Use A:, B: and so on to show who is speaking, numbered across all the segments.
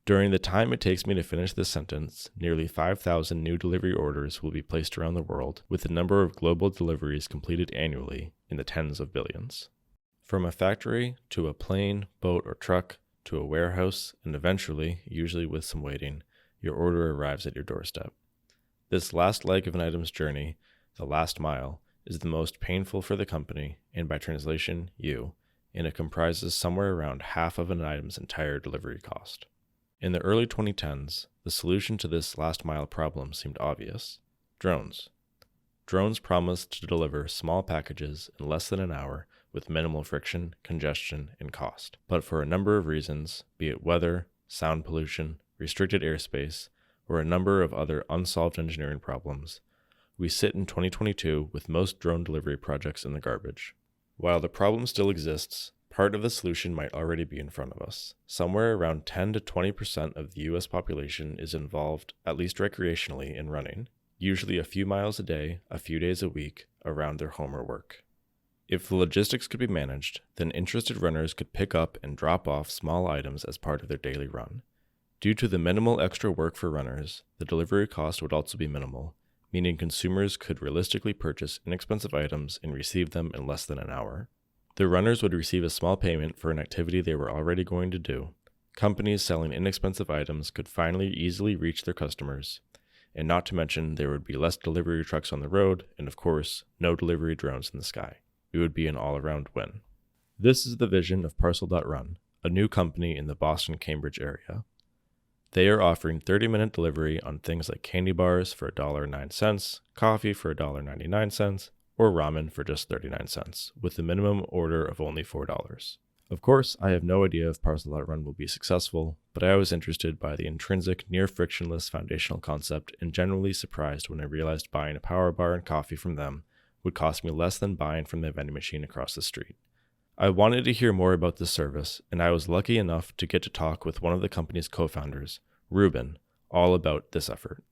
A: During the time it takes me to finish this sentence, nearly 5,000 new delivery orders will be placed around the world, with the number of global deliveries completed annually in the tens of billions. From a factory to a plane, boat, or truck, to a warehouse, and eventually, usually with some waiting, your order arrives at your doorstep. This last leg of an item's journey, the last mile, is the most painful for the company, and by translation, you, and it comprises somewhere around half of an item's entire delivery cost. In the early 2010s, the solution to this last mile problem seemed obvious: drones. Drones promised to deliver small packages in less than an hour with minimal friction, congestion, and cost. But for a number of reasons, be it weather, sound pollution, restricted airspace, or a number of other unsolved engineering problems, we sit in 2022 with most drone delivery projects in the garbage. While the problem still exists, part of the solution might already be in front of us. Somewhere around 10 to 20% of the US population is involved, at least recreationally, in running, usually a few miles a day, a few days a week, around their home or work. If the logistics could be managed, then interested runners could pick up and drop off small items as part of their daily run. Due to the minimal extra work for runners, the delivery cost would also be minimal, meaning consumers could realistically purchase inexpensive items and receive them in less than an hour. The runners would receive a small payment for an activity they were already going to do. Companies selling inexpensive items could finally easily reach their customers, and not to mention there would be less delivery trucks on the road, and of course, no delivery drones in the sky. It would be an all-around win. This is the vision of Parsl.run, a new company in the Boston-Cambridge area. They are offering 30-minute delivery on things like candy bars for $1.09, coffee for $1.99, or ramen for just 39 cents, with a minimum order of only $4. Of course, I have no idea if Parsl.run will be successful, but I was interested by the intrinsic, near-frictionless foundational concept and genuinely surprised when I realized buying a power bar and coffee from them would cost me less than buying from the vending machine across the street. I wanted to hear more about this service, and I was lucky enough to get to talk with one of the company's co-founders, Ruben, all about this effort.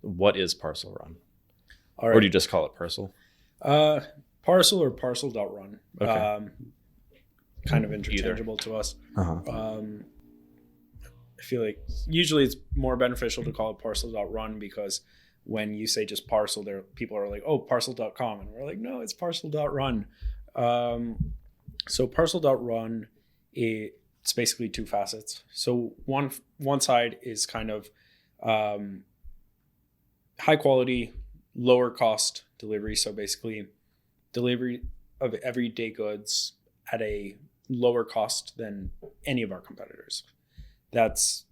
A: What is Parsl.run?
B: All right.
A: Or do you just call it Parsl?
B: Parsl or Parsl.run.
A: Okay.
B: Kind of interchangeable to us.
A: Uh-huh.
B: I feel like usually it's more beneficial to call it Parsl.run because when you say just Parsl, people are like, oh, Parsl.com. And we're like, no, it's Parsl.run. So Parsl.run, it's basically two facets. So one side is kind of high quality, lower cost delivery. So basically delivery of everyday goods at a lower cost than any of our competitors. That's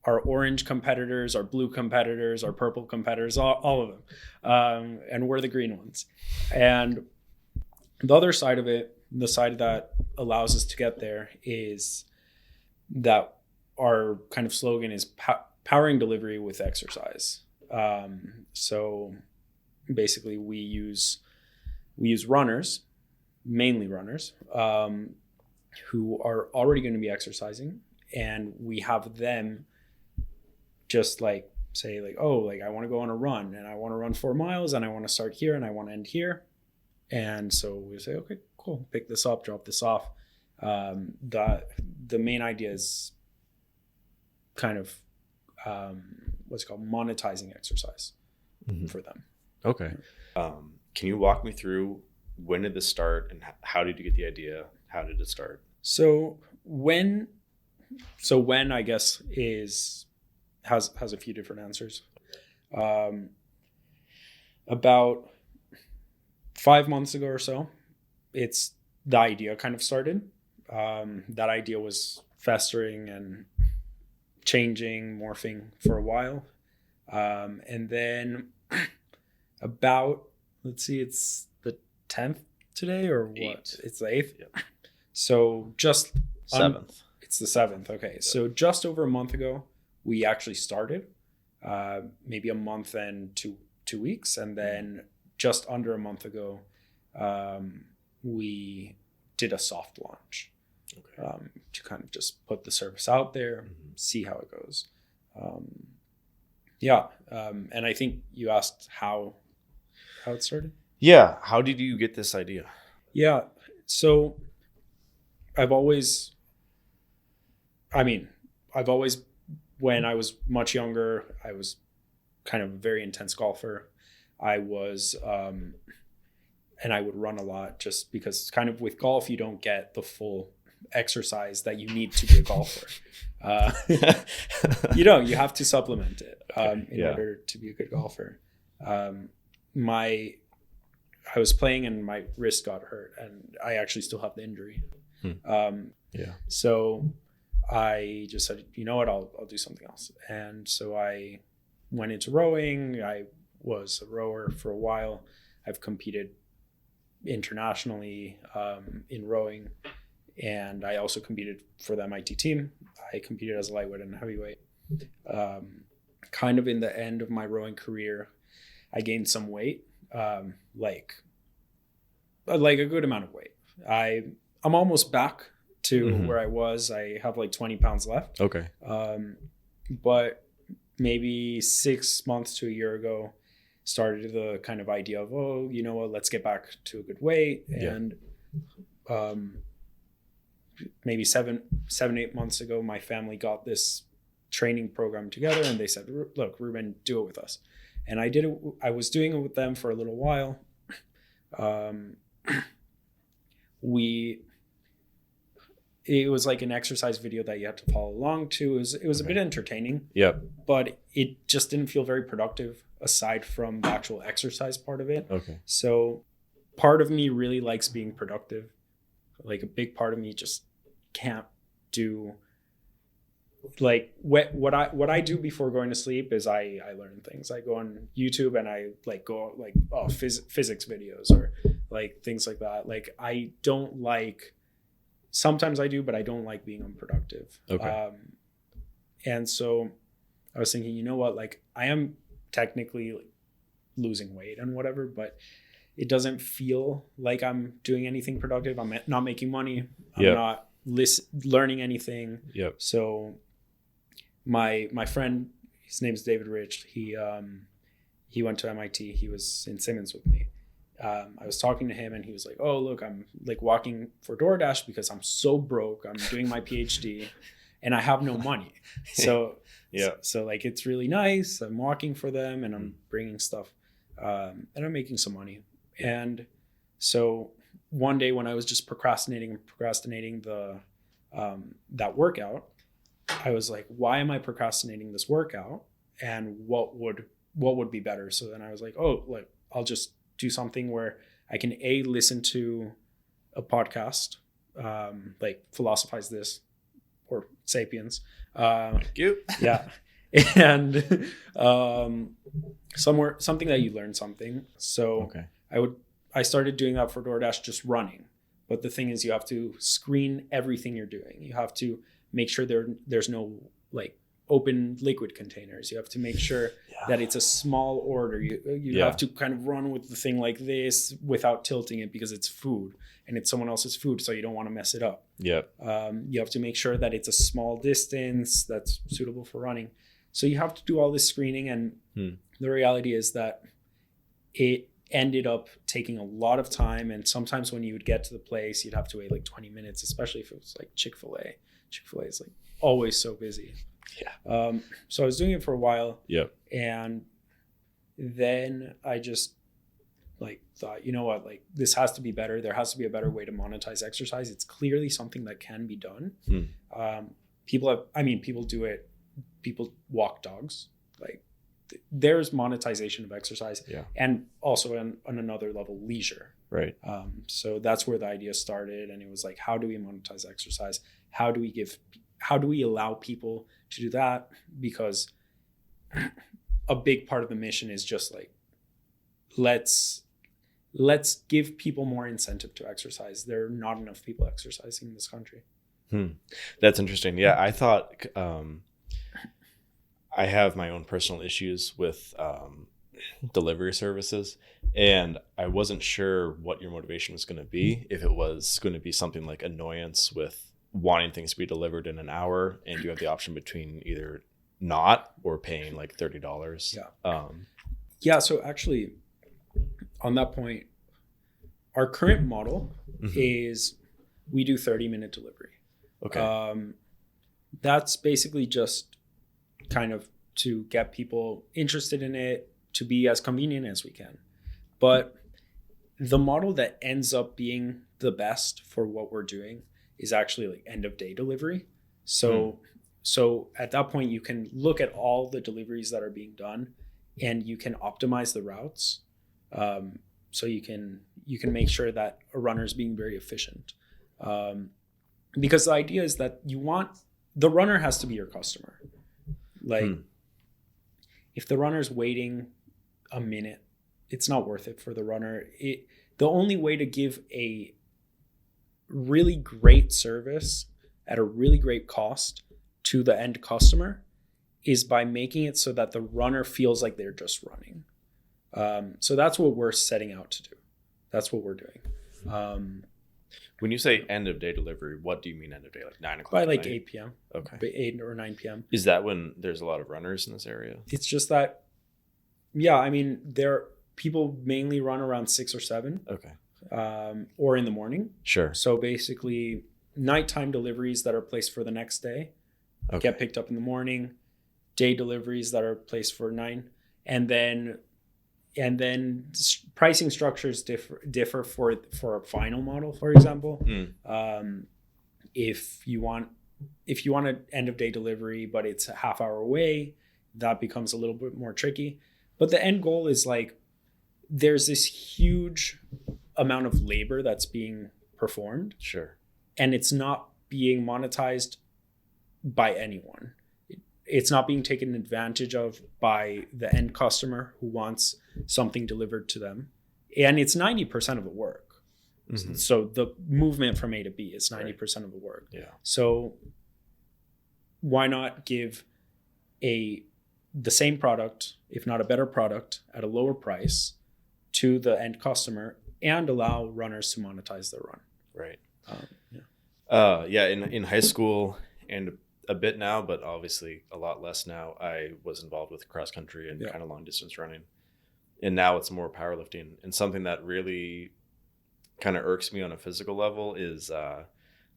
B: our orange competitors, our blue competitors, our purple competitors, all of them. And we're the green ones. And the other side of it, the side that allows us to get there, is that our kind of slogan is powering delivery with exercise. So basically we use runners, mainly runners, who are already going to be exercising. And we have them just like say like, oh, like I want to go on a run and I want to run 4 miles and I want to start here and I want to end here. And so we say, okay, cool. Pick this up, drop this off. The main idea is kind of what's called monetizing exercise for them.
A: Okay. Can you walk me through when did this start and how did you get the idea? How did it start?
B: So when I guess has a few different answers. About 5 months ago or so, it's the idea kind of started. That idea was festering and changing, morphing for a while. And then about, let's see, it's the 10th today or what?
A: 8th.
B: It's the 8th.
A: Yep.
B: So just
A: 7th.
B: It's the 7th. Okay. Yep. So just over a month ago, we actually started, maybe a month and two weeks. And then just under a month ago, we did a soft launch to kind of just put the service out there, see how it goes. And I think you asked how it started.
A: Yeah. How did you get this idea?
B: Yeah. So I've always, when I was much younger, I was kind of a very intense golfer. I was, and I would run a lot just because kind of with golf, you don't get the full exercise that you need to be a golfer. You have to supplement it in order to be a good golfer. I was playing and my wrist got hurt, and I actually still have the injury. So I just said, you know what, I'll do something else. And so I went into rowing. I was a rower for a while. I've competed internationally in rowing, and I also competed for the MIT team. I competed as a lightweight and heavyweight. Kind of in the end of my rowing career, I gained some weight, like a good amount of weight. I'm almost back to where I was. I have like 20 pounds left.
A: Okay.
B: But maybe 6 months to a year ago, started the kind of idea of, oh, you know what, let's get back to a good weight. And maybe 8 months ago, my family got this training program together, and they said, look, Ruben, do it with us. And I did it. I was doing it with them for a little while. It was like an exercise video that you had to follow along to. It was a bit entertaining.
A: Yep.
B: But it just didn't feel very productive aside from the actual exercise part of it.
A: Okay.
B: So part of me really likes being productive. Like a big part of me just can't do, like what I do before going to sleep is I learn things. I go on YouTube and I go physics videos or like things like that. Like I don't like, sometimes I do, but I don't like being unproductive.
A: Okay.
B: And so I was thinking, you know what, like I am technically losing weight and whatever, but it doesn't feel like I'm doing anything productive. I'm not making money. I'm not learning anything.
A: Yep.
B: So my friend, his name is David Rich. He went to MIT. He was in Simmons with me. I was talking to him and he was like, oh, look, I'm like walking for DoorDash because I'm so broke. I'm doing my PhD and I have no money. So, so like, it's really nice. I'm walking for them and I'm bringing stuff and I'm making some money. And so one day when I was just procrastinating the that workout, I was like, why am I procrastinating this workout? And what would be better? So then I was like, oh, like I'll just do something where I can listen to a podcast, like Philosophize This or Sapiens.
A: Thank you.
B: Yeah. And something that you learn something. So I started doing that for DoorDash, just running. But the thing is, you have to screen everything you're doing. You have to make sure there's no like open liquid containers. You have to make sure that it's a small order. You have to kind of run with the thing like this without tilting it because it's food and it's someone else's food, so you don't want to mess it up.
A: Yep.
B: You have to make sure that it's a small distance that's suitable for running. So you have to do all this screening, and the reality is that it ended up taking a lot of time. And sometimes when you would get to the place, you'd have to wait like 20 minutes, especially if it was like Chick-fil-A. Chick-fil-A is like always so busy. Yeah. So I was doing it for a while. Yep. And then I just like thought, you know what, like this has to be better. There has to be a better way to monetize exercise. It's clearly something that can be done. People do it. People walk dogs. Like there's monetization of exercise, and also on another level, leisure. Right. So that's where the idea started, and it was like, how do we monetize exercise? How do we allow people to do that? Because a big part of the mission is just like, let's give people more incentive to exercise. There are not enough people exercising in this country.
A: That's interesting. Yeah, I thought I have my own personal issues with delivery services, and I wasn't sure what your motivation was going to be. If it was going to be something like annoyance with wanting things to be delivered in an hour, and you have the option between either not or paying like $30.
B: Yeah. So actually, on that point, our current model is we do 30-minute delivery.
A: Okay.
B: That's basically just kind of to get people interested in it, to be as convenient as we can. But the model that ends up being the best for what we're doing is actually like end of day delivery. So at that point, you can look at all the deliveries that are being done, and you can optimize the routes. So you can make sure that a runner is being very efficient. Because the idea is that the runner has to be your customer. Like if the runner's waiting a minute, it's not worth it for the runner. The only way to give a really great service at a really great cost to the end customer is by making it so that the runner feels like they're just running. So that's what we're setting out to do. That's what we're doing.
A: When you say end of day delivery, what do you mean end of day? Like 9 o'clock?
B: By like
A: night?
B: 8 p.m.
A: Okay.
B: 8 or 9 p.m.
A: Is that when there's a lot of runners in this area?
B: It's just that, I mean, people mainly run around 6 or 7.
A: Okay.
B: Or in the morning.
A: Sure.
B: So basically, nighttime deliveries that are placed for the next day get picked up in the morning. Day deliveries that are placed for 9, and then pricing structures differ for a final model, for example. If you want an end of day delivery, but it's a half hour away, that becomes a little bit more tricky. But the end goal is like, there's this huge amount of labor that's being performed.
A: Sure.
B: And it's not being monetized by anyone. It's not being taken advantage of by the end customer who wants something delivered to them. And it's 90% of the work. So the movement from A to B is 90% of the work.
A: Yeah.
B: So why not give the same product, if not a better product, at a lower price to the end customer and allow runners to monetize their run?
A: Right.
B: Yeah.
A: In high school and a bit now, but obviously a lot less now, I was involved with cross country and kind of long distance running. And now it's more powerlifting. And something that really kind of irks me on a physical level is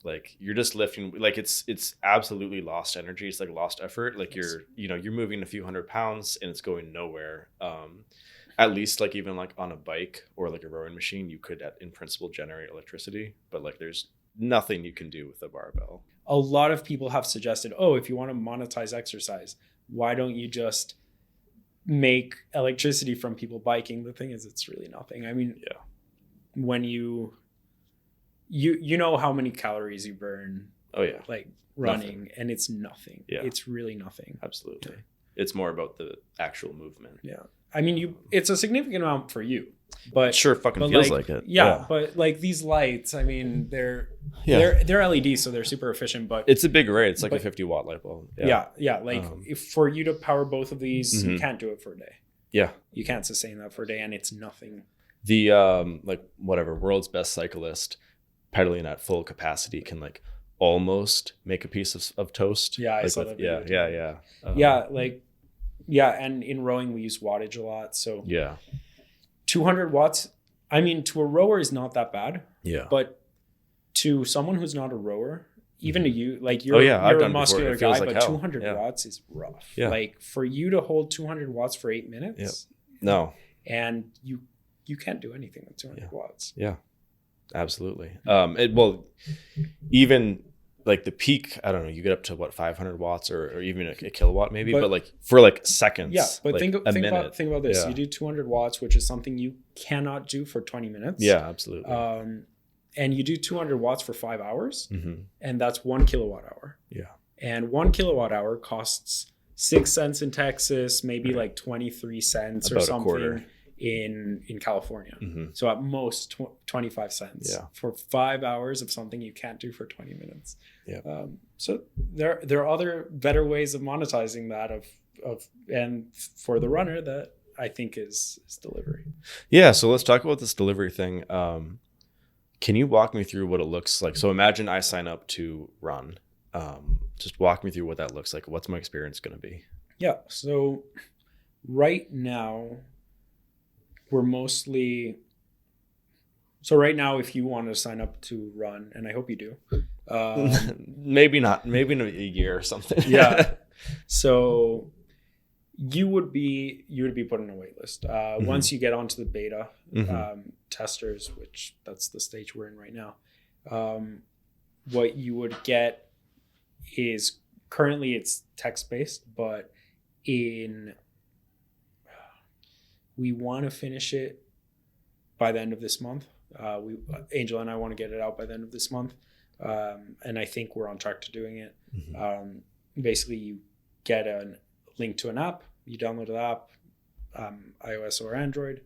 A: like you're just lifting, like it's absolutely lost energy. It's like lost effort. Like you're moving a few 100 pounds and it's going nowhere. At least like even like on a bike or like a rowing machine, you could in principle generate electricity, but like there's nothing you can do with a barbell.
B: A lot of people have suggested, if you want to monetize exercise, why don't you just make electricity from people biking? The thing is, it's really nothing. I mean, when you know how many calories you burn, like running, and it's nothing. Yeah. It's really nothing.
A: Absolutely. Yeah. It's more about the actual movement.
B: Yeah. I mean, it's a significant amount for you, but
A: it sure fucking feels like it.
B: Yeah, but like these lights, I mean, they're LED, so they're super efficient. But
A: it's a big array. It's like a 50-watt light bulb.
B: Yeah. Like if for you to power both of these, you can't do it for a day.
A: Yeah, you
B: can't sustain that for a day, and it's nothing.
A: The like whatever world's best cyclist pedaling at full capacity can like almost make a piece of toast.
B: Yeah, I
A: like
B: saw that.
A: Yeah.
B: And in rowing we use wattage a lot. So 200 watts. I mean, to a rower is not that bad.
A: Yeah.
B: But to someone who's not a rower, even to you, like you're a muscular guy, but hell. 200 watts is rough. Yeah. Like for you to hold 200 watts for 8 minutes.
A: No.
B: And you can't do anything with 200 watts.
A: Yeah. Absolutely. Even like the peak, I don't know, you get up to 500 watts or even a kilowatt maybe, but like for like seconds.
B: Yeah, but
A: like
B: think about this. Yeah. You do 200 watts, which is something you cannot do for 20 minutes.
A: Yeah, absolutely.
B: And you do 200 watts for 5 hours, and that's 1 kilowatt hour.
A: Yeah.
B: And 1 kilowatt hour costs 6 cents in Texas, maybe like 23 cents
A: about
B: or something.
A: A quarter.
B: In California. So at most 25 cents for 5 hours of something you can't do for 20 minutes.
A: Yeah.
B: So there are other better ways of monetizing that of and for the runner that I think is delivery.
A: Yeah. So let's talk about this delivery thing. Can you walk me through what it looks like? So imagine I sign up to run. Just walk me through what that looks like. What's my experience going to be?
B: Yeah. So right now, we're mostly, so right now, if you want to sign up to run, and I hope you do,
A: maybe not, maybe in a year or something.
B: Yeah. So you would be put on a wait list. Once you get onto the beta testers, which that's the stage we're in right now, what you would get is, currently it's text-based, but we want to finish it by the end of this month. Angel and I want to get it out by the end of this month. And I think we're on track to doing it. Basically, you get a link to an app, you download the app, iOS or Android,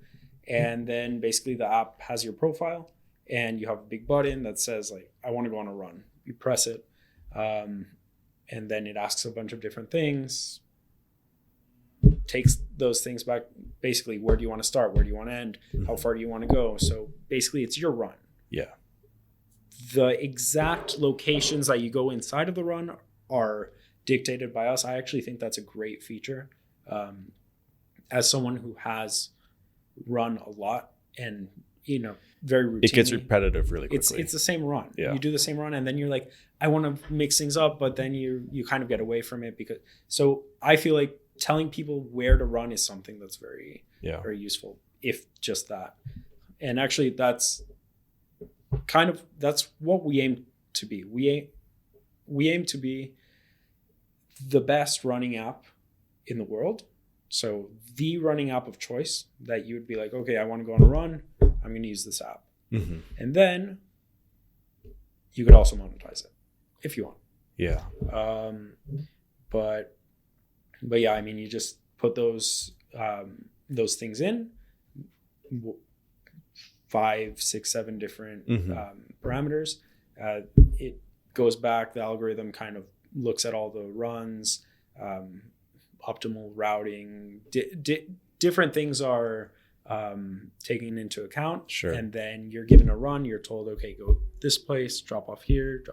B: and then basically the app has your profile, and you have a big button that says, like, I want to go on a run. You press it, and then it asks a bunch of different things, takes those things back. Basically, where do you want to start? Where do you want to end? How far do you want to go? So basically, it's your run.
A: Yeah.
B: The exact locations that you go inside of the run are dictated by us. I actually think that's a great feature. As someone who has run a lot and, very routinely,
A: it gets repetitive really quickly.
B: It's the same run.
A: Yeah.
B: You do the same run, and then you're like, I want to mix things up, but then you kind of get away from it so I feel like telling people where to run is something that's very, very useful, if just that. And actually that's what we aim to be. We aim to be the best running app in the world. So the running app of choice that you would be like, okay, I want to go on a run, I'm going to use this app. And then you could also monetize it if you want.
A: Yeah.
B: But yeah, I mean, you just put those things in, 5, 6, 7 different parameters. It goes back, the algorithm kind of looks at all the runs, optimal routing, different things are taken into account.
A: Sure.
B: And then you're given a run, you're told, okay, go this place, drop off here,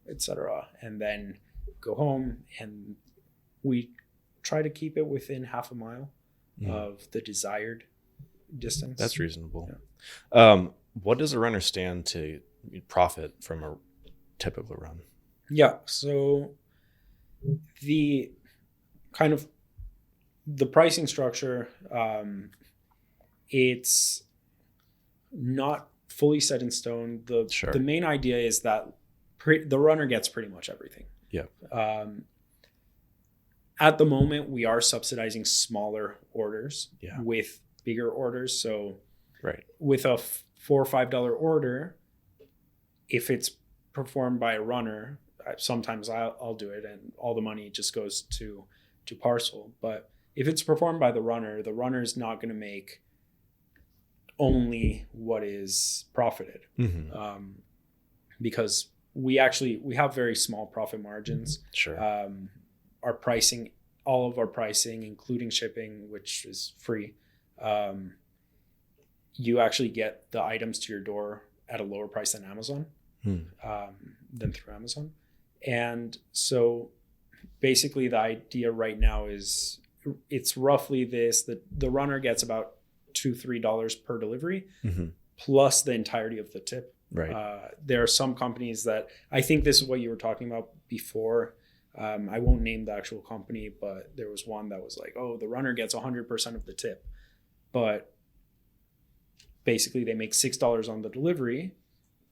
B: etc. And then go home, and we try to keep it within half a mile of the desired distance.
A: That's reasonable.
B: Yeah.
A: What does a runner stand to profit from a typical run?
B: Yeah. So the kind of the pricing structure, it's not fully set in stone. The main idea is that the runner gets pretty much everything.
A: Yeah.
B: At the moment, we are subsidizing smaller orders with bigger orders. So with a $4 or $5 order, if it's performed by a runner, sometimes I'll do it, and all the money just goes to Parsl. But if it's performed by the runner is not going to make only what is profited, because we have very small profit margins.
A: Sure.
B: Our pricing, all of our pricing, including shipping, which is free, you actually get the items to your door at a lower price than Amazon, than through Amazon. And so basically the idea right now is it's roughly this, the runner gets about $2-3 per delivery, plus the entirety of the tip.
A: Right.
B: There are some companies that, I think this is what you were talking about before. I won't name the actual company, but there was one that was like, oh, the runner gets 100% of the tip. But basically they make $6 on the delivery.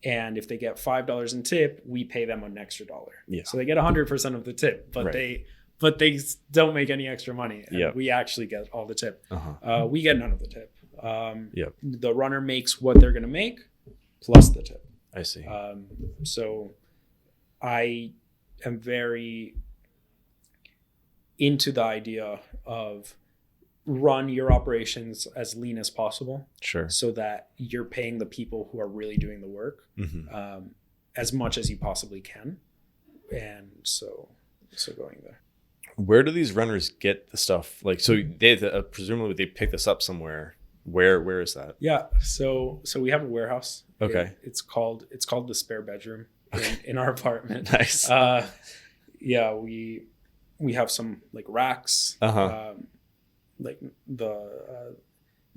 B: And if they get $5 in tip, we pay them an extra $1.
A: Yeah.
B: So they get 100% of the tip, but they don't make any extra money. And we actually get all the tip. We get none of the tip. The runner makes what they're going to make plus the tip.
A: I see.
B: So I am very into the idea of run your operations as lean as possible.
A: Sure.
B: So that you're paying the people who are really doing the work as much as you possibly can. And so going there.
A: Where do these runners get the stuff? Like, so they presumably they pick this up somewhere. Where is that?
B: Yeah. So we have a warehouse.
A: Okay.
B: It's called the spare bedroom in our apartment.
A: Nice.
B: We have some like racks. Like the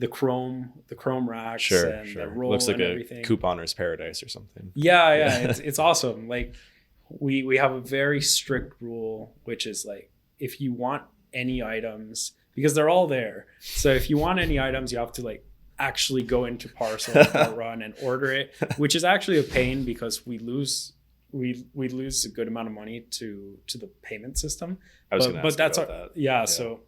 B: the chrome racks
A: Sure.
B: the roll
A: Looks like
B: and
A: a
B: everything.
A: couponer's paradise or something.
B: Yeah. It's awesome. Like we have a very strict rule, which is like, if you want any items, because they're all there. So if you want any items, you have to like actually go into Parsl.run and order it, which is actually a pain because we lose a good amount of money to the payment system. But that's that. Yeah. So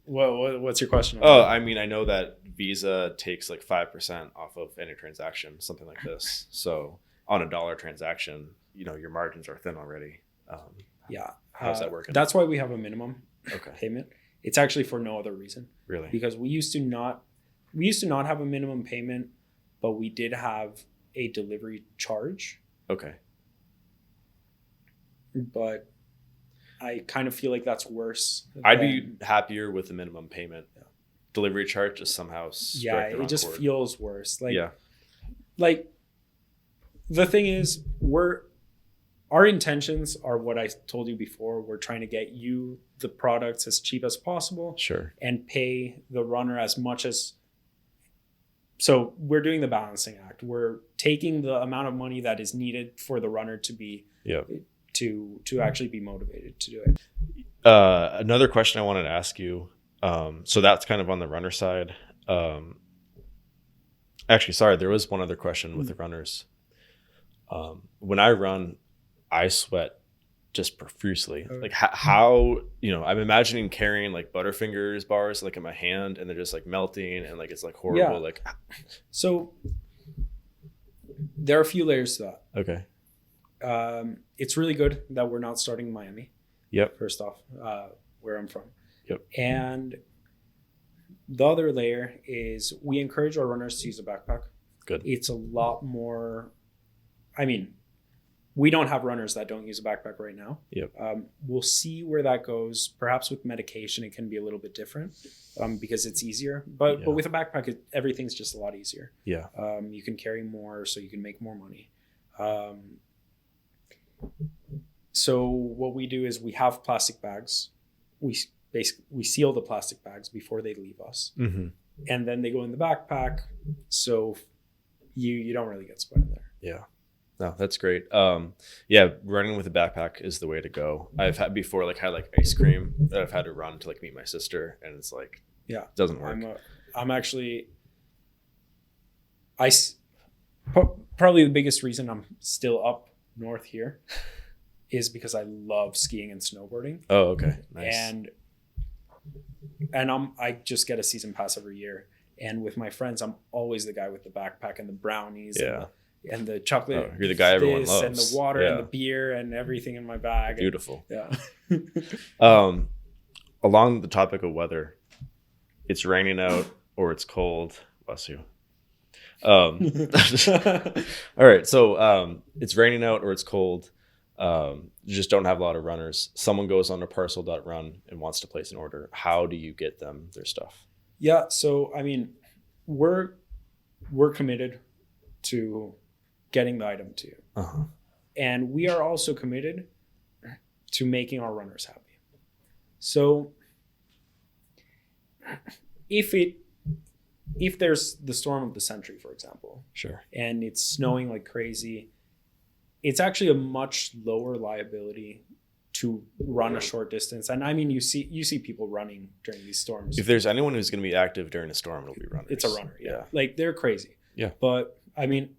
B: what's your question?
A: I mean, I know that Visa takes like 5% off of any transaction, something like this. So on a dollar transaction, your margins are thin already. How's that working?
B: That's why we have a minimum
A: Okay.
B: payment. It's actually for no other reason.
A: Really?
B: Because we used to not have a minimum payment, but we did have a delivery charge.
A: Okay.
B: But I kind of feel like that's worse.
A: I'd be happier with the minimum payment. Yeah. Delivery charge just somehow.
B: It just feels worse. Like,
A: yeah.
B: Like the thing is, our intentions are what I told you before. We're trying to get you the products as cheap as possible.
A: Sure.
B: And pay the runner as much as. So we're doing the balancing act. We're taking the amount of money that is needed for the runner to be.
A: Yeah.
B: To actually be motivated to do it.
A: Another question I wanted to ask you. So that's kind of on the runner side. Actually, sorry, there was one other question with the runners. When I run, I sweat just profusely. Like how, I'm imagining carrying like Butterfingers bars like in my hand and they're just like melting and like it's like horrible.
B: Yeah.
A: Like,
B: so there are a few layers to that.
A: Okay.
B: It's really good that we're not starting in Miami.
A: Yep.
B: First off, where I'm from.
A: Yep.
B: And the other layer is we encourage our runners to use a backpack.
A: Good.
B: It's a lot more. I mean, we don't have runners that don't use a backpack right now.
A: Yep.
B: We'll see where that goes. Perhaps with medication, it can be a little bit different because it's easier. But with a backpack, everything's just a lot easier.
A: Yeah.
B: You can carry more, so you can make more money. So what we do is we have plastic bags. We seal the plastic bags before they leave us.
A: Mm-hmm.
B: And then they go in the backpack. So you don't really get sweat in there.
A: Yeah. No, that's great. Running with a backpack is the way to go. I've had before, like had like ice cream that I've had to run to like meet my sister, and it's like, it doesn't work.
B: I'm actually, probably the biggest reason I'm still up north here is because I love skiing and snowboarding.
A: Oh, okay, nice.
B: And I just get a season pass every year, and with my friends, I'm always the guy with the backpack and the brownies.
A: Yeah.
B: And the chocolate.
A: Oh, you're the guy everyone loves.
B: And the water and the beer and everything in my bag.
A: Beautiful.
B: Yeah.
A: Along the topic of weather, it's raining out or it's cold. Bless you. All right. So it's raining out or it's cold. You just don't have a lot of runners. Someone goes on to Parsl.run and wants to place an order. How do you get them their stuff?
B: Yeah. So, I mean, we're committed to getting the item to you.
A: Uh-huh.
B: And we are also committed to making our runners happy. So if there's the storm of the century, for example,
A: sure,
B: and it's snowing like crazy, it's actually a much lower liability to run a short distance. And I mean, you see people running during these storms.
A: If there's anyone who's going to be active during a storm, it'll be runners.
B: It's a runner. Yeah. Like they're crazy.
A: Yeah.
B: But I mean,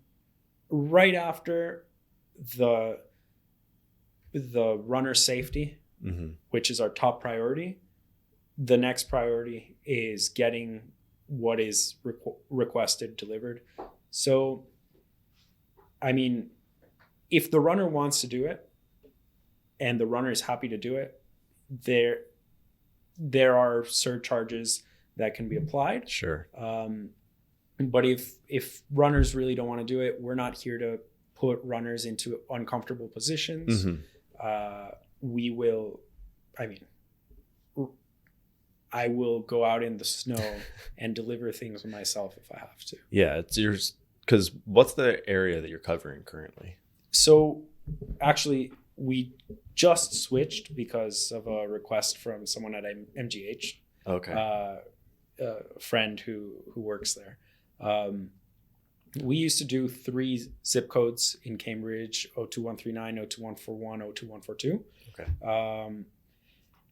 B: right after the runner safety,
A: mm-hmm.
B: which is our top priority, the next priority is getting what is requested delivered. So, I mean, if the runner wants to do it and the runner is happy to do it, there are surcharges that can be applied.
A: Sure.
B: But if runners really don't want to do it, we're not here to put runners into uncomfortable positions.
A: Mm-hmm.
B: I will go out in the snow and deliver things myself if I have to.
A: Yeah, it's yours. Because what's the area that you're covering currently?
B: So actually, we just switched because of a request from someone at MGH.
A: Okay.
B: friend who works there. We used to do 3 zip codes in Cambridge: 02139, 02141, 02142.
A: Okay.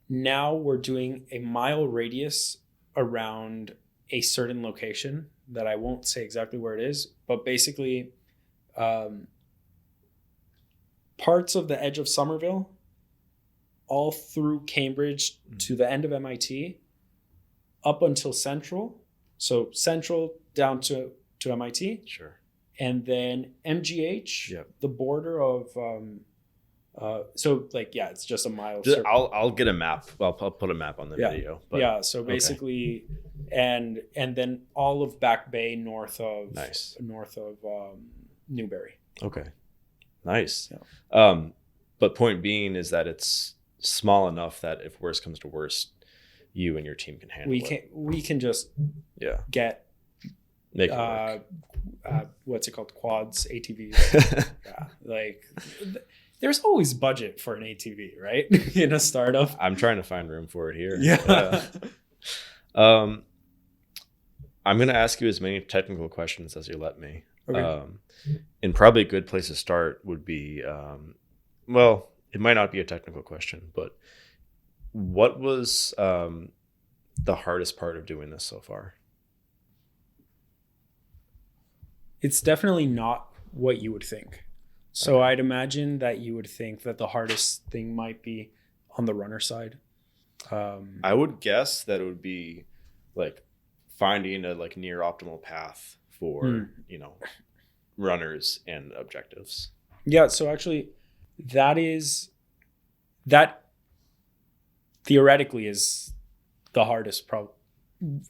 B: Now we're doing a mile radius around a certain location that I won't say exactly where it is, but basically parts of the edge of Somerville all through Cambridge to the end of MIT up until Central. So Central down to MIT.
A: Sure.
B: And then MGH, the border of so like it's just a mile.
A: I'll get a map. I'll put a map on the video. But,
B: so basically, and then all of Back Bay north of Newbury.
A: Okay, nice.
B: Yeah.
A: But point being is that it's small enough that if worst comes to worst, you and your team can handle it.
B: We can just get
A: make it work.
B: What's it called? Quads, ATVs. There's always budget for an ATV, right? In a startup.
A: I'm trying to find room for it here.
B: Yeah.
A: I'm going to ask you as many technical questions as you let me.
B: Okay.
A: And probably a good place to start would be, it might not be a technical question, but what was the hardest part of doing this so far?
B: It's definitely not what you would think. So I'd imagine that you would think that the hardest thing might be on the runner side.
A: I would guess that it would be like finding a near optimal path for runners and objectives.
B: Yeah, so actually that theoretically is the hardest problem,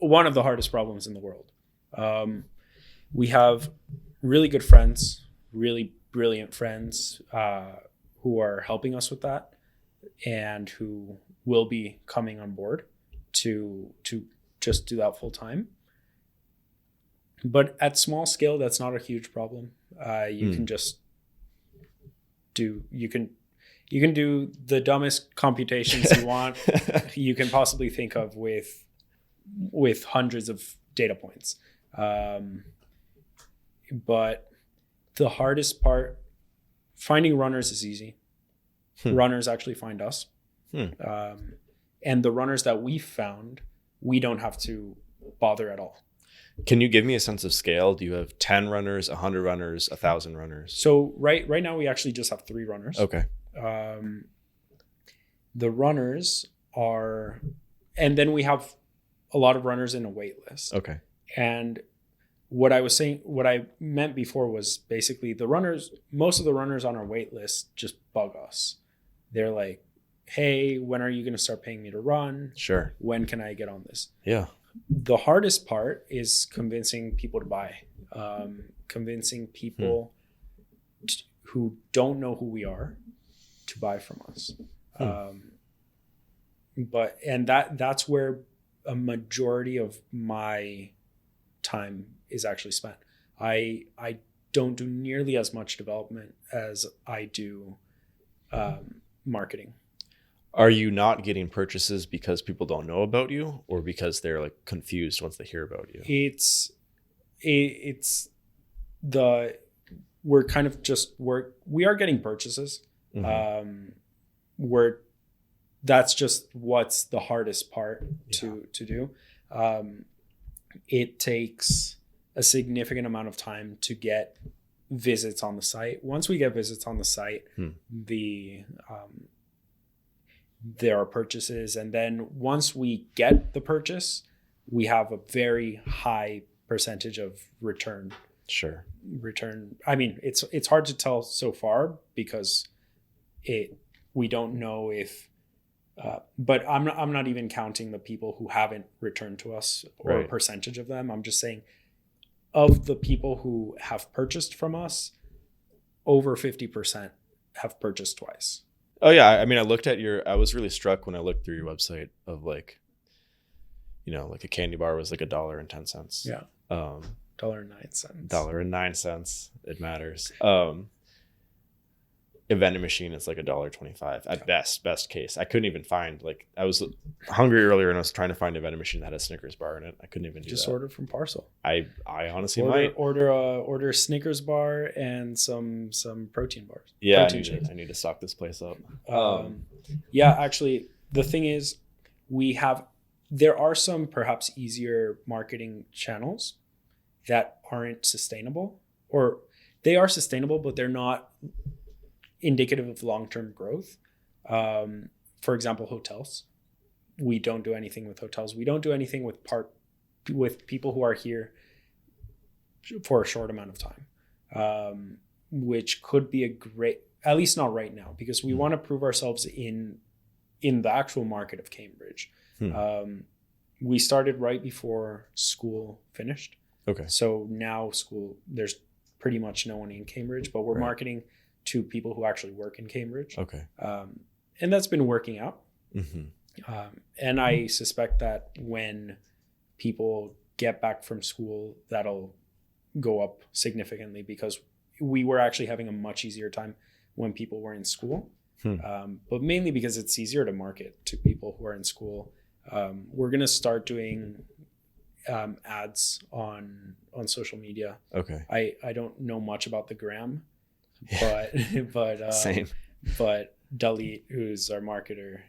B: one of the hardest problems in the world. We have really good friends, really brilliant friends who are helping us with that and who will be coming on board to just do that full time. But at small scale, that's not a huge problem. You can just you can do the dumbest computations you want you can possibly think of with hundreds of data points. But the hardest part, finding runners is easy. Runners actually find us. And the runners that we found, we don't have to bother at all.
A: Can you give me a sense of scale? Do you have 10 runners, 100 runners, 1,000 runners?
B: So right now we actually just have 3 runners.
A: Okay.
B: The runners are, and then we have a lot of runners in a wait list.
A: Okay.
B: And what I meant before was basically most of the runners on our wait list just bug us. They're like, hey, when are you going to start paying me to run?
A: Sure.
B: When can I get on this?
A: Yeah.
B: The hardest part is convincing people to buy, convincing people who don't know who we are to buy from us. That's where a majority of my time is actually spent. I don't do nearly as much development as I do marketing.
A: Are you not getting purchases because people don't know about you, or because they're like confused once they hear about you? We are getting purchases. That's just what's the hardest part to do. It takes a significant amount of time to get visits on the site. Once we get visits on the site, there are purchases. And then once we get the purchase, we have a very high percentage of return. Sure.
B: I mean, it's hard to tell so far because we don't know if, but I'm not even counting the people who haven't returned to us or a percentage of them. I'm just saying of the people who have purchased from us, over 50% have purchased twice.
A: Oh yeah. I mean, I was really struck when I looked through your website of like a candy bar was like $1.10.
B: Yeah. $1.09.
A: $1.09. It matters. a vending machine is like $1.25 at best case. I couldn't even find, like, I was hungry earlier and I was trying to find a vending machine that had a Snickers bar in it. I couldn't even do
B: Just
A: that.
B: order from Parsl.
A: I honestly
B: order a Snickers bar and some protein bars.
A: Yeah,
B: protein
A: I need to stock this place up.
B: Yeah, actually, the thing is, there are some perhaps easier marketing channels that aren't sustainable, or they are sustainable, but they're not indicative of long-term growth. For example, hotels. We don't do anything with hotels. We don't do anything with people who are here for a short amount of time, which could be a great, at least not right now, because we want to prove ourselves in the actual market of Cambridge. We started right before school finished.
A: Okay.
B: So now there's pretty much no one in Cambridge, but we're marketing to people who actually work in Cambridge.
A: Okay.
B: And that's been working out.
A: Mm-hmm.
B: And I suspect that when people get back from school, that'll go up significantly, because we were actually having a much easier time when people were in school. But mainly because it's easier to market to people who are in school. We're going to start doing ads on social media. Okay. I don't know much about the gram, but
A: same.
B: But Dalit, who's our marketer,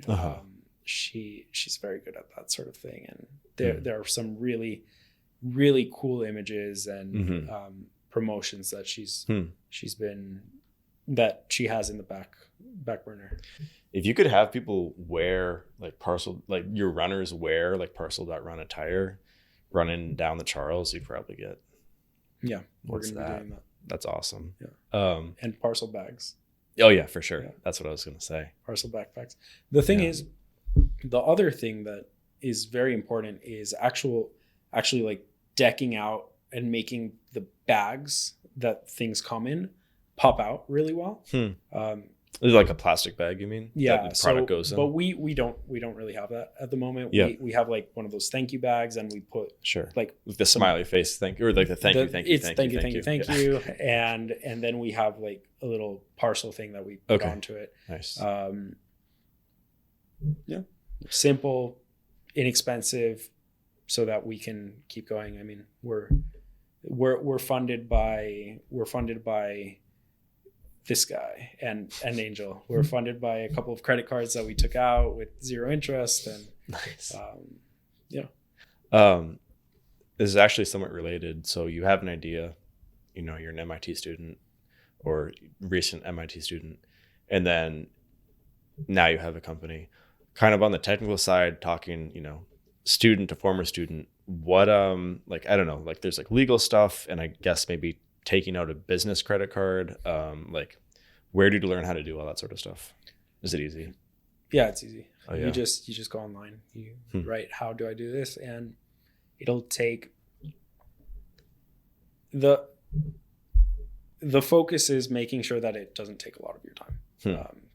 B: she's very good at that sort of thing, and there are some really, really cool images and promotions that she has in the back burner.
A: If you could have people wear like Parsl, like your runners wear like Parsl.run attire running down the Charles, you'd probably get.
B: Yeah, we're going to be doing that.
A: That's awesome.
B: Yeah. And Parsl bags.
A: Oh yeah, for sure.
B: Yeah.
A: That's what I was going to say.
B: Parsl backpacks. The thing is, the other thing that is very important is actually like decking out and making the bags that things come in pop out really well.
A: Is it like a plastic bag, you mean?
B: Yeah.
A: That the product goes in?
B: But we don't really have that at the moment.
A: Yeah.
B: We have like one of those thank you bags, and we put
A: like the smiley face thank you, or like the thank you.
B: And then we have like a little Parsl thing that we put onto it. Nice. Yeah. Simple, inexpensive, so that we can keep going. I mean, we're funded by this guy and Angel. We're funded by a couple of credit cards that we took out with 0 interest, and
A: nice.
B: This
A: is actually somewhat related. So you have an idea, you're an MIT student or recent MIT student, and then now you have a company. Kind of on the technical side, talking, student to former student, what like, I don't know, like there's like legal stuff, and I guess maybe taking out a business credit card, like where did you learn how to do all that sort of stuff? Is it easy?
B: Yeah, it's easy.
A: Oh, yeah.
B: You just go online, you write, how do I do this? And it'll take the focus is making sure that it doesn't take a lot of your time,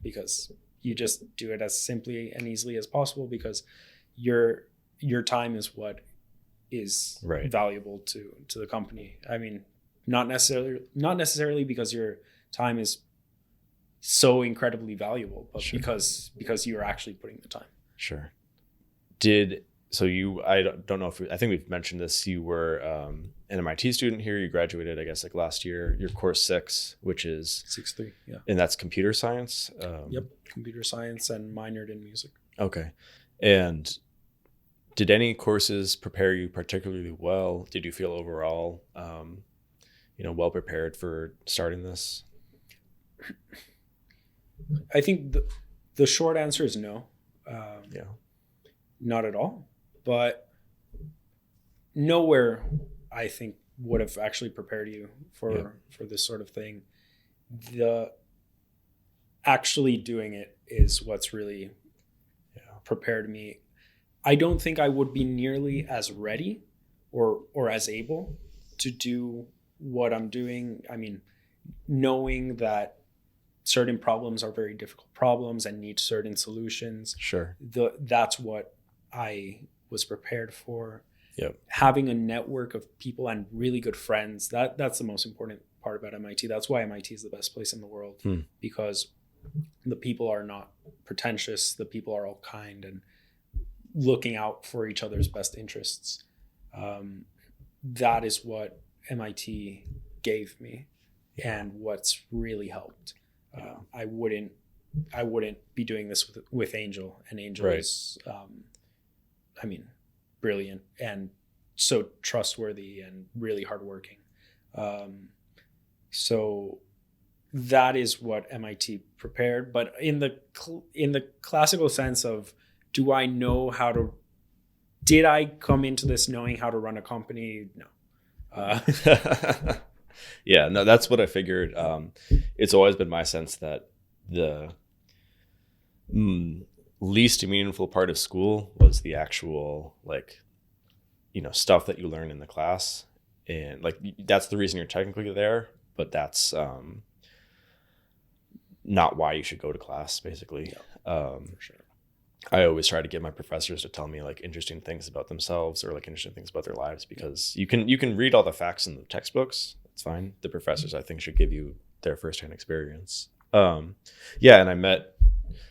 B: because you just do it as simply and easily as possible, because your time is what is valuable to the company. I mean, not necessarily because your time is so incredibly valuable, but because you're actually putting the time.
A: Sure. I don't know if I think we've mentioned this. You were an MIT student here. You graduated, I guess, like last year. Your course 6, which is
B: 6.3, yeah,
A: and that's computer science.
B: Yep, computer science, and minored in music.
A: Okay, and did any courses prepare you particularly well? Did you feel overall, well prepared for starting this?
B: I think the short answer is no. Not at all. But nowhere, I think, would have actually prepared you for this sort of thing. The actually doing it is what's really prepared me. I don't think I would be nearly as ready or as able to do what I'm doing. I mean, knowing that certain problems are very difficult problems and need certain solutions.
A: Sure.
B: That's what I was prepared for.
A: Yep.
B: Having a network of people and really good friends, that's the most important part about MIT. That's why MIT is the best place in the world, because the people are not pretentious. The people are all kind and looking out for each other's best interests. That is what MIT gave me, and what's really helped. I wouldn't be doing this with Angel, and Angel is, brilliant and so trustworthy and really hardworking. So that is what MIT prepared. But in the classical sense of, did I come into this knowing how to run a company? No.
A: Yeah, no, that's what I figured. It's always been my sense that the least meaningful part of school was the actual, stuff that you learn in the class. And that's the reason you're technically there, but that's not why you should go to class, basically.
B: For sure.
A: I always try to get my professors to tell me interesting things about themselves or interesting things about their lives, because you can read all the facts in the textbooks. It's fine. The professors, I think, should give you their firsthand experience. And I met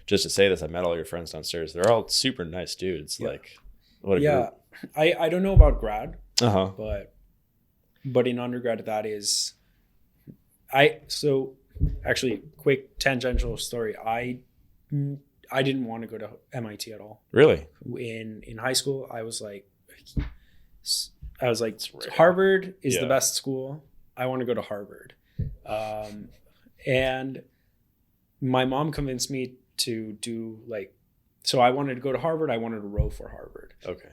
A: all your friends downstairs. They're all super nice dudes.
B: Yeah.
A: What a group.
B: I don't know about grad, but in undergrad, that is, so actually, quick tangential story. I didn't want to go to MIT at all.
A: Really?
B: In high school, I was like, Harvard is the best school. I want to go to Harvard. And my mom convinced me to do so I wanted to go to Harvard. I wanted to row for Harvard.
A: Okay.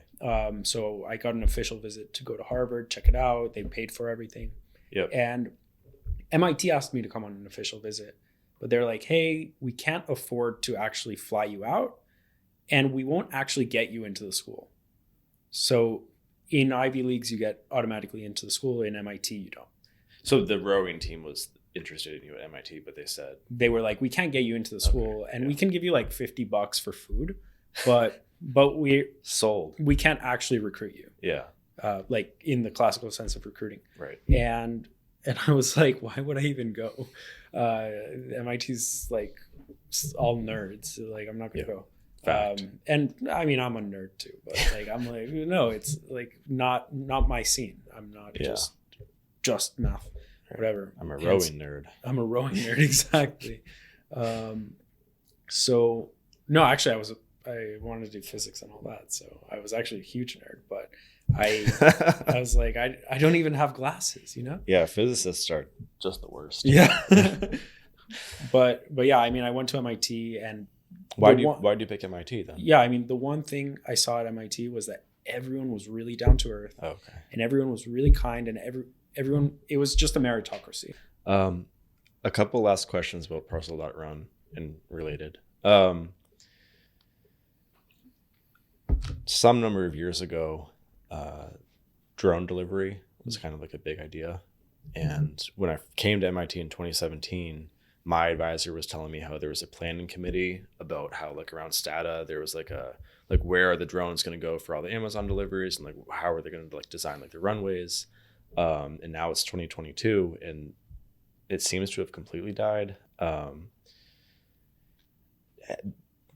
B: So I got an official visit to go to Harvard, check it out. They paid for everything.
A: Yep.
B: And MIT asked me to come on an official visit, but they're like, hey, we can't afford to actually fly you out, and we won't actually get you into the school. So in Ivy Leagues, you get automatically into the school. In MIT, you don't.
A: So the rowing team was interested in you at MIT, but they
B: were like, we can't get you into the school, and we can give you $50 for food, but we can't actually recruit you.
A: Yeah.
B: In the classical sense of recruiting.
A: Right.
B: And I was like, why would I even go? MIT's all nerds. So I'm not gonna go.
A: Fact.
B: And I mean, I'm a nerd too, but I'm no, it's not my scene. I'm not just math, whatever.
A: I'm a rowing nerd.
B: I'm a rowing nerd, exactly. So no, actually, I wanted to do physics and all that, so I was actually a huge nerd. But I was like, I don't even have glasses,
A: Yeah, physicists are just the worst.
B: Yeah. but yeah, I mean, I went to MIT, and
A: why do you pick MIT then?
B: Yeah, I mean, the one thing I saw at MIT was that everyone was really down to earth.
A: Okay. And
B: everyone was really kind, and everyone, it was just a meritocracy.
A: A couple last questions about Parsl.run and related. Some number of years ago, drone delivery was kind of a big idea. And when I came to MIT in 2017, my advisor was telling me how there was a planning committee about how around Stata, there was where are the drones going to go for all the Amazon deliveries, and how are they going to design the runways. And now it's 2022 and it seems to have completely died.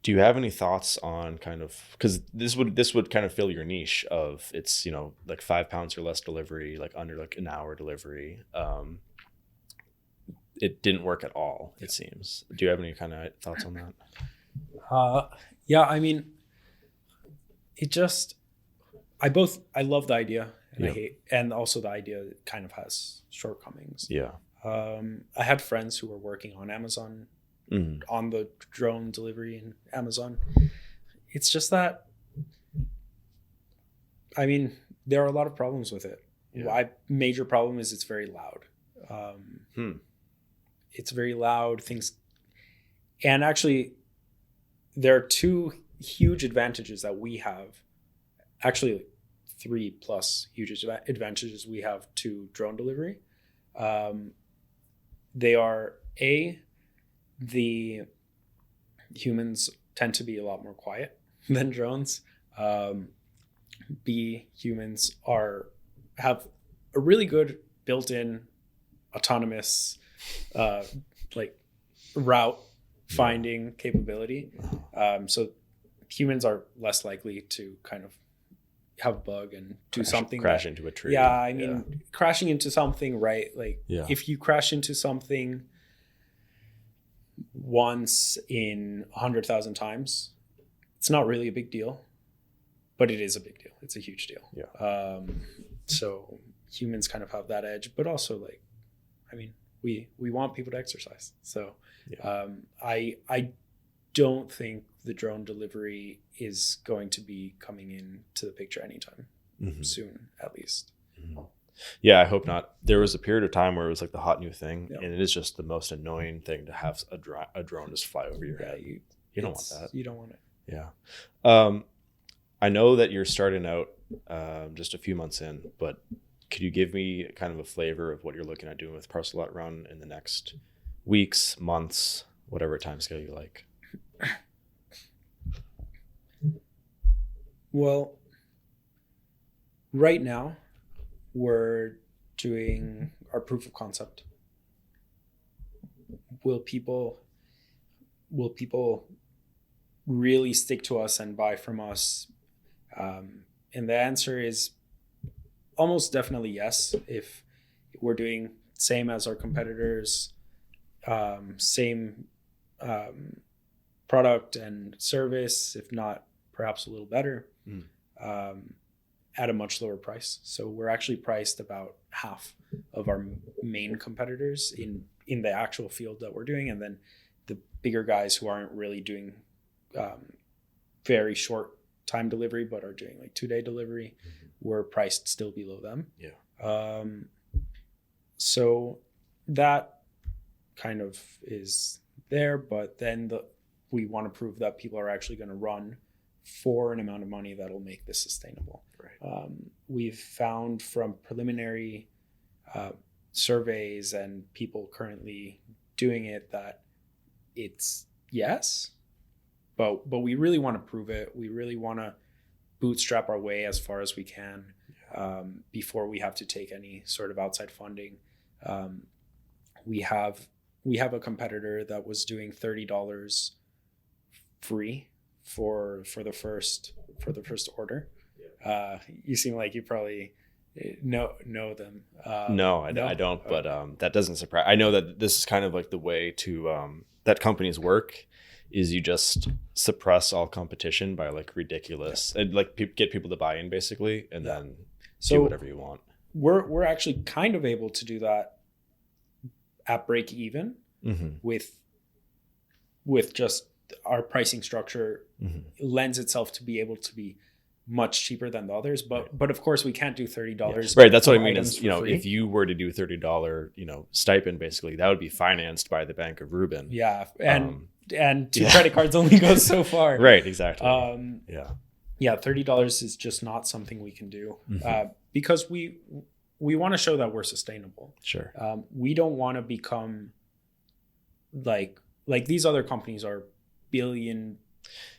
A: Do you have any thoughts on because this would kind of fill your niche of it's 5 pounds or less delivery, under an hour delivery. It didn't work at all, it seems. Do you have any kind of thoughts on that?
B: Yeah, I mean, I love the idea, and I hate, and also the idea kind of has shortcomings.
A: Yeah.
B: I had friends who were working on Amazon, on the drone delivery in Amazon. It's just that, I mean, there are a lot of problems with it. Yeah. Major problem is it's very loud. It's very loud. And actually, there are 2 huge advantages that we have. Actually, 3+ huge advantages we have to drone delivery. They are the humans tend to be a lot more quiet than drones. B, humans have a really good built-in autonomous like route finding capability. So humans are less likely to kind of have a bug and do something
A: crash into a tree.
B: Yeah, I mean, crashing into something, right? Like if you crash into something once in 100,000 times, it's not really a big deal, but it is a big deal. It's a huge deal.
A: Yeah.
B: So humans kind of have that edge, but also like, I mean, we want people to exercise. So I don't think the drone delivery is going to be coming into the picture anytime soon, at least.
A: Yeah, I hope not. There was a period of time where it was like the hot new thing, and it is just the most annoying thing to have a drone just fly over your head. You don't want that.
B: You don't want it.
A: Yeah. I know that you're starting out just a few months in, but could you give me kind of a flavor of what you're looking at doing with Parsl.run in the next weeks, months, whatever time scale you like?
B: Well, right now we're doing our proof of concept. Will people really stick to us and buy from us? And the answer is almost definitely yes. If we're doing same as our competitors, same product and service, if not perhaps a little better, at a much lower price. So we're actually priced about half of our main competitors in the actual field that we're doing. And then the bigger guys who aren't really doing very short time delivery, but are doing like 2-day delivery, we're priced still below them.
A: Yeah.
B: So that kind of is there, but then we want to prove that people are actually going to run for an amount of money that'll make this sustainable.
A: Right.
B: We've found from preliminary surveys and people currently doing it that it's yes, but we really want to prove it. We really want to bootstrap our way as far as we can before we have to take any sort of outside funding. We have a competitor that was doing $30 free for the first order. You seem like you probably know them.
A: No, I don't. But that doesn't surprise. I know that this is kind of like the way to that companies work. Is you just suppress all competition by like ridiculous and like get people to buy in basically, and then do whatever you want.
B: We're actually kind of able to do that at break even with just our pricing structure lends itself to be able to be much cheaper than the others, but of course we can't do $30.
A: Right, that's what I mean is, if you were to do $30, stipend, basically that would be financed by the bank of Ruben.
B: Yeah, and two credit cards only go so far.
A: Right, exactly.
B: $30 is just not something we can do because we want to show that we're sustainable.
A: Sure.
B: We don't want to become like these other companies are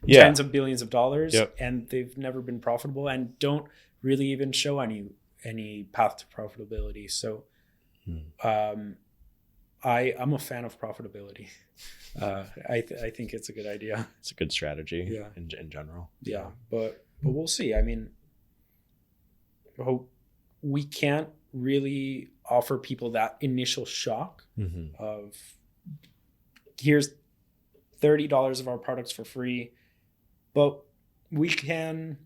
B: tens of billions of dollars, and they've never been profitable and don't really even show any path to profitability. So I'm a fan of profitability. I think it's a good idea.
A: It's a good strategy in general.
B: Yeah, but we'll see. I mean, we can't really offer people that initial shock of here's $30 of our products for free, but we can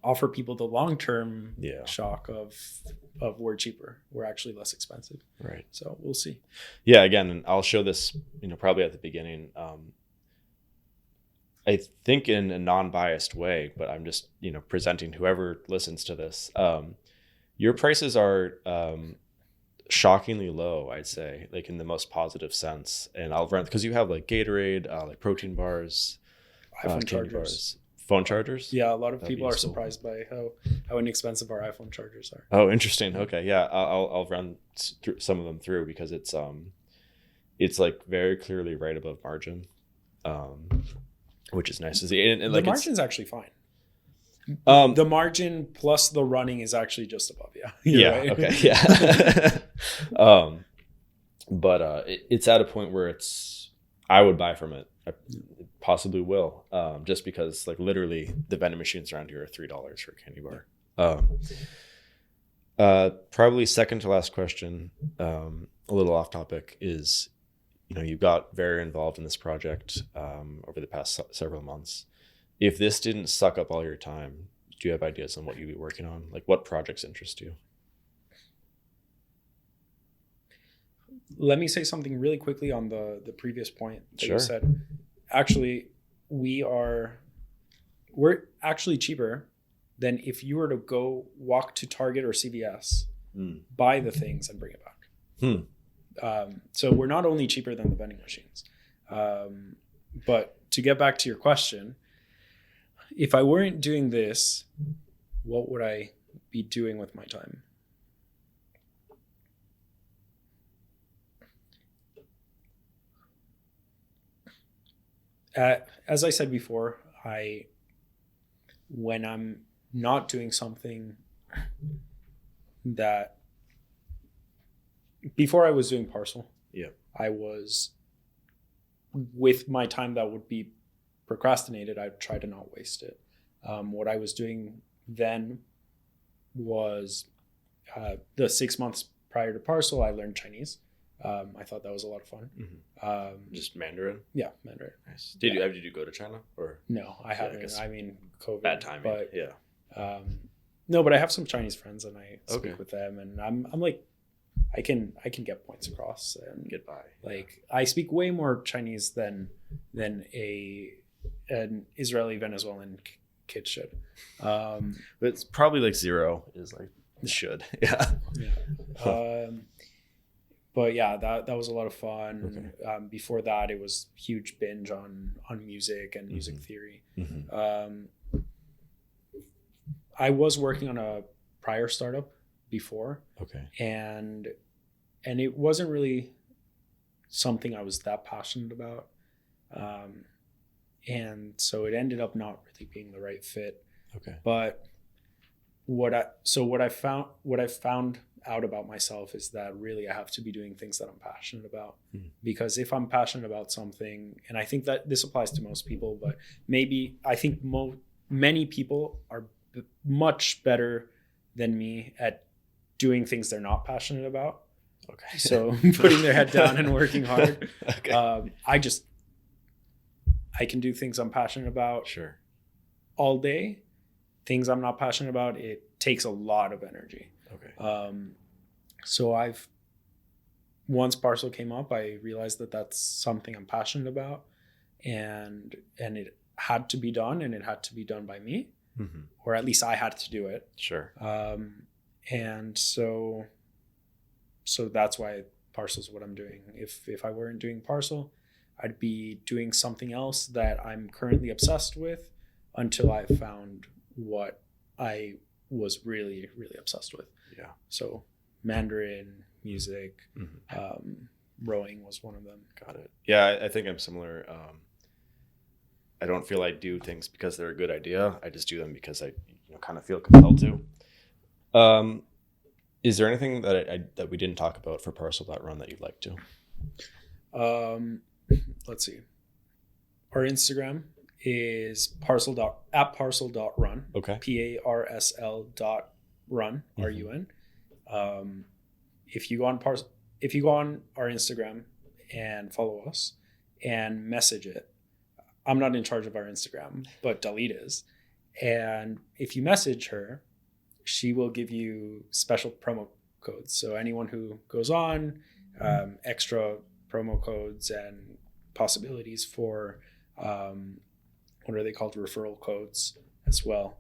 B: offer people the long-term shock of we're cheaper, we're actually less expensive.
A: Right.
B: So we'll see.
A: Yeah, again, I'll show this probably at the beginning. I think in a non-biased way, but I'm just presenting whoever listens to this. Your prices are shockingly low, I'd say, like in the most positive sense. And I'll run because you have like Gatorade, like protein bars,
B: iPhone chargers.
A: Phone chargers?
B: Yeah, a lot of people are surprised by how inexpensive our iPhone chargers are.
A: Oh, interesting. Okay, yeah, I'll run some of them through because it's like very clearly right above margin, which is nice to see. And
B: the margin's actually fine. The margin plus the running is actually just above. Yeah.
A: Right. Okay. Yeah. But it's at a point where I would buy from it. I possibly will. Just because like literally the vending machines around here are $3 for a candy bar. Probably second to last question, a little off topic, is, you got very involved in this project over the past several months. If this didn't suck up all your time, do you have ideas on what you'd be working on? Like what projects interest you?
B: Let me say something really quickly on the previous point that
A: Sure.
B: you said. Actually, we're actually cheaper than if you were to go walk to Target or CVS, buy the things and bring it back. So we're not only cheaper than the vending machines. But to get back to your question, if I weren't doing this, what would I be doing with my time? As I said before, when I'm not doing something that before I was doing Parsl, I was with my time that would be procrastinated. I'd try to not waste it. What I was doing then was the 6 months prior to Parsl, I learned Chinese. I thought that was a lot of fun.
A: Just Mandarin?
B: Yeah, Mandarin.
A: Nice. Did you go to China or?
B: No, I haven't. I mean, COVID.
A: Bad timing.
B: But,
A: yeah.
B: No, but I have some Chinese friends and I speak
A: Okay.
B: with them, and I'm like, I can get points across and
A: Get by.
B: Like I speak way more Chinese than an Israeli Venezuelan kid should.
A: But it's probably like 0 is like should. Yeah.
B: But yeah, that was a lot of fun.
A: Okay.
B: Before that, it was huge binge on music and music theory. I was working on a prior startup before.
A: Okay.
B: And it wasn't really something I was that passionate about. And so it ended up not really being the right fit.
A: Okay.
B: But what I found out about myself is that really I have to be doing things that I'm passionate about. Because if I'm passionate about something, and I think that this applies to most people, but maybe I think many people are much better than me at doing things they're not passionate about.
A: Okay.
B: So putting their head down and working hard.
A: Okay.
B: I can do things I'm passionate about
A: Sure.
B: all day. Things I'm not passionate about, it takes a lot of energy.
A: Okay.
B: So once Parsl came up, I realized that that's something I'm passionate about, and it had to be done, and it had to be done by me, or at least I had to do it.
A: Sure.
B: And so that's why Parsl's what I'm doing. If I weren't doing Parsl, I'd be doing something else that I'm currently obsessed with until I found what I was really, really obsessed with.
A: Yeah.
B: So Mandarin, music, rowing was one of them.
A: Got it. Yeah, I think I'm similar. I don't feel I do things because they're a good idea. I just do them because I kind of feel compelled to. Is there anything that we didn't talk about for Parsl.run that you'd like to?
B: Let's see. Our Instagram is Parsl.run.
A: Okay.
B: PARSL.run, RUN. If you go on our Instagram and follow us and message it, I'm not in charge of our Instagram, but Dalit is. And if you message her, she will give you special promo codes. So anyone who goes on, extra promo codes and possibilities for, what are they called? Referral codes as well.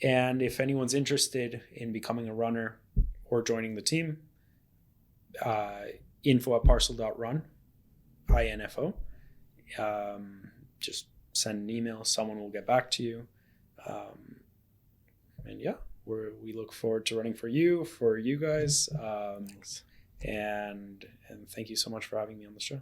B: And if anyone's interested in becoming a runner or joining the team, info@Parsl.run, INFO. Just send an email. Someone will get back to you. And yeah, we look forward to running for you guys.
A: Thanks.
B: And thank you so much for having me on the show.